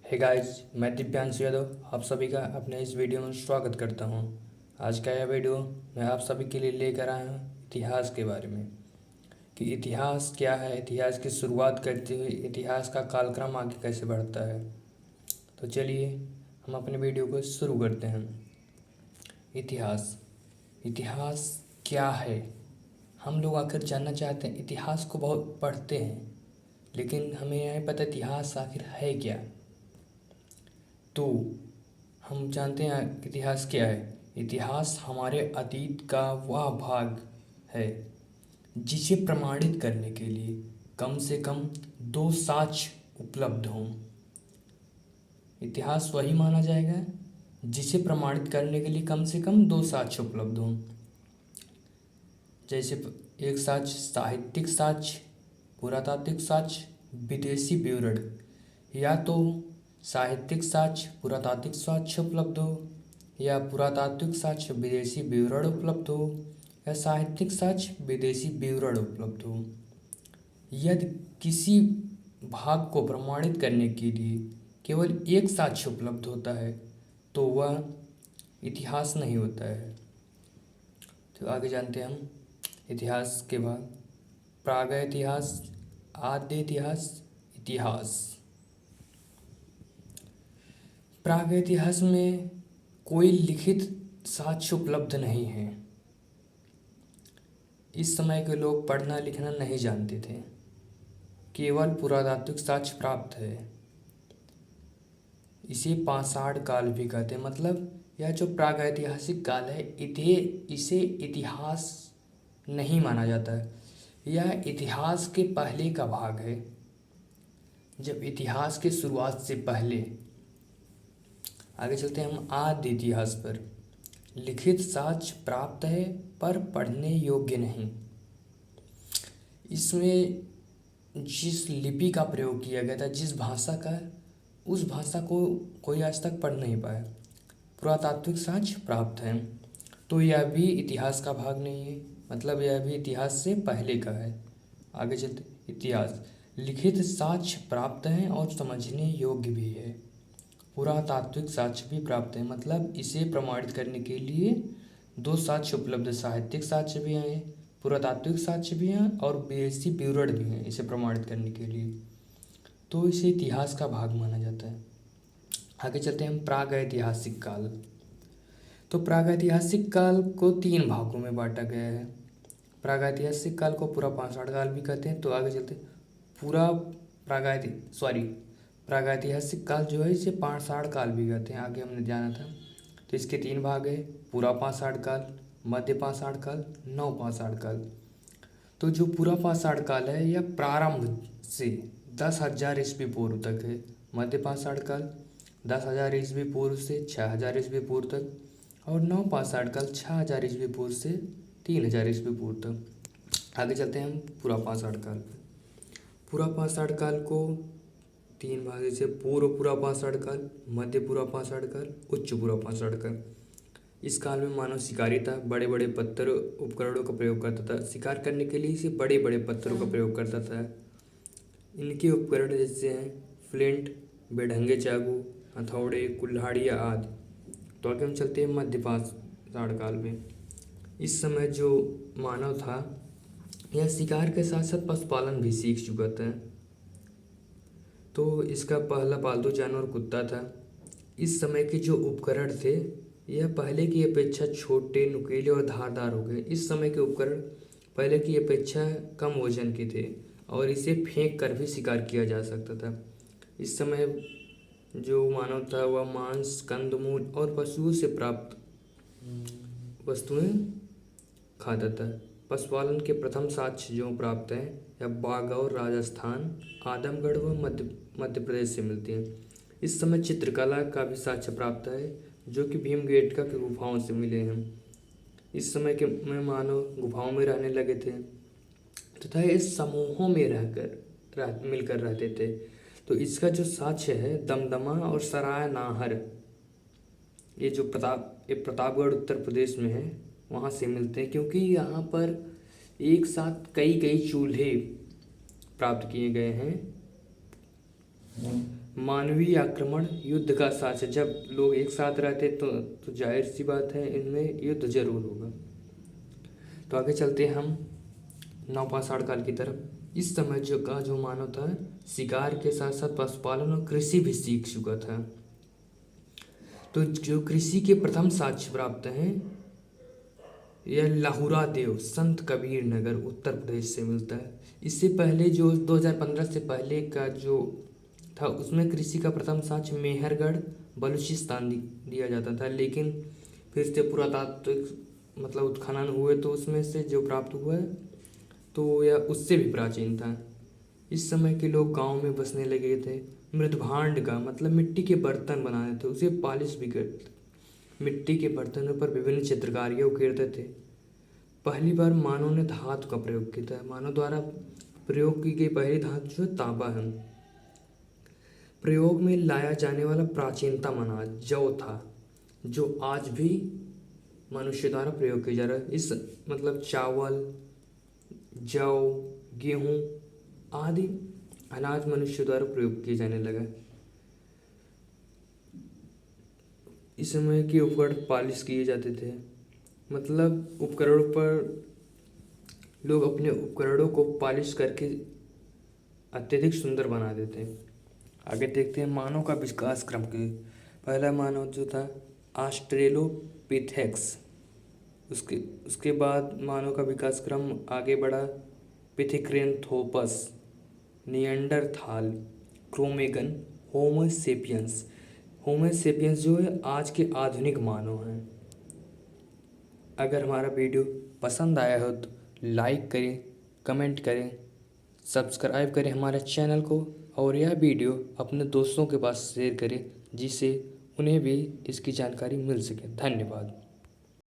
Hey guys, मैं दिव्यांश यादव आप सभी का अपने इस वीडियो में स्वागत करता हूं। आज का यह वीडियो मैं आप सभी के लिए लेकर आया हूं इतिहास के बारे में कि इतिहास क्या है, इतिहास की शुरुआत करते हुए इतिहास का कालक्रम आगे कैसे बढ़ता है। तो चलिए हम अपने वीडियो को शुरू करते हैं। इतिहास इतिहास क्या है? हम लोग आखिर जानना चाहते हैं। इतिहास को बहुत पढ़ते हैं लेकिन हमें यह नहीं पता इतिहास आखिर है क्या। तो हम जानते हैं इतिहास क्या है। इतिहास हमारे अतीत का वह भाग है जिसे प्रमाणित करने के लिए कम से कम दो साक्ष्य उपलब्ध हों। इतिहास वही माना जाएगा जिसे प्रमाणित करने के लिए कम से कम दो साक्ष्य उपलब्ध हों। जैसे एक साक्ष्य साहित्यिक साक्ष्य, पुरातात्विक साक्ष्य, विदेशी विवरण। या तो साहित्यिक साक्ष्य पुरातात्विक साक्ष्य उपलब्ध हो, या पुरातात्विक साक्ष्य विदेशी विवरण उपलब्ध हो, या साहित्यिक साक्ष्य विदेशी विवरण उपलब्ध हो। यदि किसी भाग को प्रमाणित करने के लिए केवल एक साक्ष्य उपलब्ध होता है तो वह इतिहास नहीं होता है। तो आगे जानते हैं हम इतिहास के बाद प्रागैतिहास, आद्य इतिहास, इतिहास। प्रागैतिहास में कोई लिखित साक्ष्य उपलब्ध नहीं है। इस समय के लोग पढ़ना लिखना नहीं जानते थे, केवल पुरातात्विक साक्ष्य प्राप्त है। इसे पाषाण काल भी कहते हैं। मतलब यह जो प्रागैतिहासिक काल है इसे इतिहास नहीं माना जाता है। यह इतिहास के पहले का भाग है, जब इतिहास के शुरुआत से पहले। आगे चलते हैं हम आद्य इतिहास पर। लिखित साक्ष्य प्राप्त है पर पढ़ने योग्य नहीं। इसमें जिस लिपि का प्रयोग किया गया था, जिस भाषा का, उस भाषा को कोई आज तक पढ़ नहीं पाया। पुरातात्विक साक्ष्य प्राप्त है तो यह भी इतिहास का भाग नहीं है, मतलब यह भी इतिहास से पहले का है। आगे चलते इतिहास। लिखित साक्ष्य प्राप्त है और समझने योग्य भी है। पुरातात्विक साक्ष्य भी प्राप्त है, मतलब इसे प्रमाणित करने के लिए दो साक्ष्य उपलब्ध, साहित्यिक साक्ष्य भी हैं, पुरातात्विक साक्ष्य भी हैं और विदेशी विवरण भी हैं इसे प्रमाणित करने के लिए। तो इसे इतिहास का भाग माना जाता है। आगे चलते हैं हम प्रागैतिहासिक काल। तो प्रागैतिहासिक काल को तीन भागों में बांटा गया है। प्रागैतिहासिक काल को पूरा पाषाण काल भी कहते हैं। तो आगे चलते पूरा प्रागैतिहासिक काल जो है इसे पाषाण काल भी कहते हैं, आगे हमने जाना था। तो इसके तीन भाग है, पूरा पाषाण काल, मध्य पाषाण काल, नव पाषाण काल। तो जो पूरा पाषाण काल है यह प्रारंभ से 10,000 ईस्वी पूर्व तक है। मध्य पाषाण काल 10,000 ईस्वी पूर्व से 6,000 ईस्वी पूर्व तक, और नव पाषाण काल 6,000 ईस्वी पूर्व से 3,000 ईस्वी पूर्व तक। आगे चलते हैं हम पूरा पाषाण काल पर। पूरा पाषाण काल को तीन भाग जैसे पूर्व पूरा पाषाण काल, मध्य पूरा पाषाण काल, उच्च पूरा पाषाण काल। इस काल में मानव शिकारी था, बड़े बड़े पत्थर उपकरणों का प्रयोग करता था। शिकार करने के लिए इसे बड़े बड़े पत्थरों का प्रयोग करता था। इनके उपकरण जैसे हैं फ्लिंट, बेढंगे चाकू, हथौड़े, कुल्हाड़ियाँ आदि। तो आगे हम चलते हैं मध्य पाषाण काल में। इस समय जो मानव था यह शिकार के साथ साथ पशुपालन भी सीख चुका था। तो इसका पहला पालतू जानवर कुत्ता था। इस समय के जो उपकरण थे यह पहले की अपेक्षा छोटे, नुकीले और धारदार हो गए। इस समय के उपकरण पहले की अपेक्षा कम वजन के थे और इसे फेंक कर भी शिकार किया जा सकता था। इस समय जो मानव था वह मांस, कंदमूल और पशुओं से प्राप्त वस्तुएं खाता था। पशुपालन के प्रथम साक्ष्य जो प्राप्त हैं यह बागौर, राजस्थान, आदमगढ़ व मध्य प्रदेश से मिलती हैं। इस समय चित्रकला का भी साक्ष्य प्राप्त है जो कि भीमबेटका की गुफाओं से मिले हैं। इस समय के में मानव गुफाओं में रहने लगे थे तथा इस समूहों में मिलकर रहते थे। तो इसका जो साक्ष्य है दमदमा और सराय नाहर, ये जो प्रतापगढ़ उत्तर प्रदेश में है वहाँ से मिलते हैं, क्योंकि यहाँ पर एक साथ कई कई चूल्हे प्राप्त किए गए हैं। मानवीय आक्रमण युद्ध का साक्ष्य। जब लोग एक साथ रहते तो जाहिर सी बात है इनमें युद्ध जरूर होगा। तो आगे चलते हैं हम नवपाषाण काल की तरफ। इस समय जो मानव था शिकार के साथ साथ पशुपालन और कृषि भी सीख चुका था। तो जो कृषि के प्रथम साक्ष्य प्राप्त हैं यह लाहुरा देव संत कबीर नगर उत्तर प्रदेश से मिलता है। इससे पहले जो 2015 से पहले का जो था उसमें कृषि का प्रथम साक्ष्य मेहरगढ़ बलूचिस्तान दिया जाता था, लेकिन फिर से पुरातात्विक मतलब उत्खनन हुए तो उसमें से जो प्राप्त हुआ है तो यह उससे भी प्राचीन था। इस समय के लोग गांव में बसने लगे थे। मृदभांड का मतलब मिट्टी के बर्तन बनाते थे, उसे पॉलिश भी करते। मिट्टी के बर्तनों पर विभिन्न चित्रकारियाँ उकेरते थे। पहली बार मानव ने धातु का प्रयोग किया था। मानव द्वारा प्रयोग की गई पहली धातु जो तांबा है। प्रयोग में लाया जाने वाला प्राचीनतम अनाज जौ था, जो आज भी मनुष्य द्वारा प्रयोग किया जा रहा है। इस मतलब चावल, जौ, गेहूँ आदि अनाज मनुष्य द्वारा प्रयोग किए जाने लगा। इस समय के उपकरण पॉलिश किए जाते थे, मतलब उपकरणों पर लोग अपने उपकरणों को पॉलिश करके अत्यधिक सुंदर बना देते हैं। आगे देखते हैं मानव का विकास क्रम के। पहला मानव जो था ऑस्ट्रेलोपिथेक्स, उसके बाद मानव का विकास क्रम आगे बढ़ा पिथेकेंथ्रोपस, निएंडरथाल, क्रोमेगन, होमो सेपियंस। होमो सेपियंस जो है आज के आधुनिक मानव हैं। अगर हमारा वीडियो पसंद आया हो तो लाइक करें, कमेंट करें, सब्सक्राइब करें हमारे चैनल को और यह वीडियो अपने दोस्तों के पास शेयर करें जिससे उन्हें भी इसकी जानकारी मिल सके। धन्यवाद।